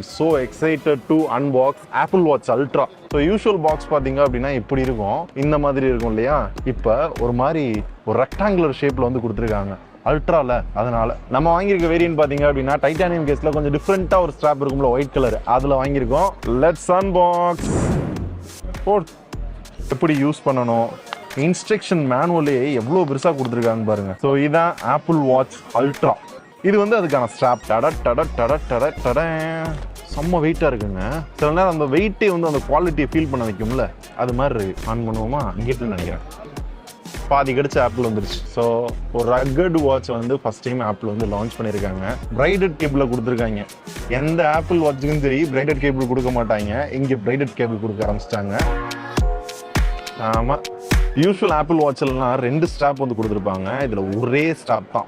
So excited to unbox Apple Watch Ultra. So usual box பாத்தீங்க அப்படின்னா இப்படி இருக்கும், இந்த மாதிரி இருக்கும் இல்லையா. இப்போ ஒரு மாதிரி ஒரு ரெக்டாங்குலர் ஷேப்ல வந்து கொடுத்துருக்காங்க அல்ட்ரால. அதனால நம்ம வாங்கியிருக்க வேரியன்ட் பாத்தீங்க அப்படின்னா டைட்டானியம் கேஸ்ல கொஞ்சம் டிஃப்ரெண்டா ஒரு ஸ்ட்ராப் இருக்கும்ல, ஒயிட் கலர், அதுல வாங்கியிருக்கோம். Let's unbox. எப்படி யூஸ் பண்ணணும், இன்ஸ்ட்ரக்ஷன் மேனுவலே எவ்வளோ பெருசாக கொடுத்துருக்காங்க பாருங்க. ஸோ இதுதான் ஆப்பிள் வாட்ச் அல்ட்ரா. இது வந்து அதுக்கான ஸ்ட்ராப். செம்ம வெயிட்டாக இருக்குங்க. சில நேரம் அந்த வெயிட்டே வந்து அந்த குவாலிட்டியை ஃபீல் பண்ண வைக்கும்ல, அது மாதிரி ஆன் பண்ணுவோமா இங்கிட்டு நினைக்கிறேன். பாதி கடிச்ச ஆப்பிள் வந்துருச்சு. ஸோ ஒரு ரக்கட் வாட்ச் வந்து ஃபர்ஸ்ட் டைம் ஆப்பிள் வந்து லான்ச் பண்ணியிருக்காங்க. பிரைடட் கேபிள் கொடுத்துருக்காங்க. எந்த ஆப்பிள் வாட்சுக்கும் சரி பிரைடட் கேபிள் கொடுக்க மாட்டாங்க, இங்கே பிரைடட் கேபிள் கொடுக்க ஆரம்பிச்சிட்டாங்க. ஆமாம், யூஸ்வல் ஆப்பிள் வாட்ச்லாம் 2 ஸ்ட்ராப் வந்து கொடுத்துருப்பாங்க, இதில் ஒரே ஸ்ட்ராப் தான்.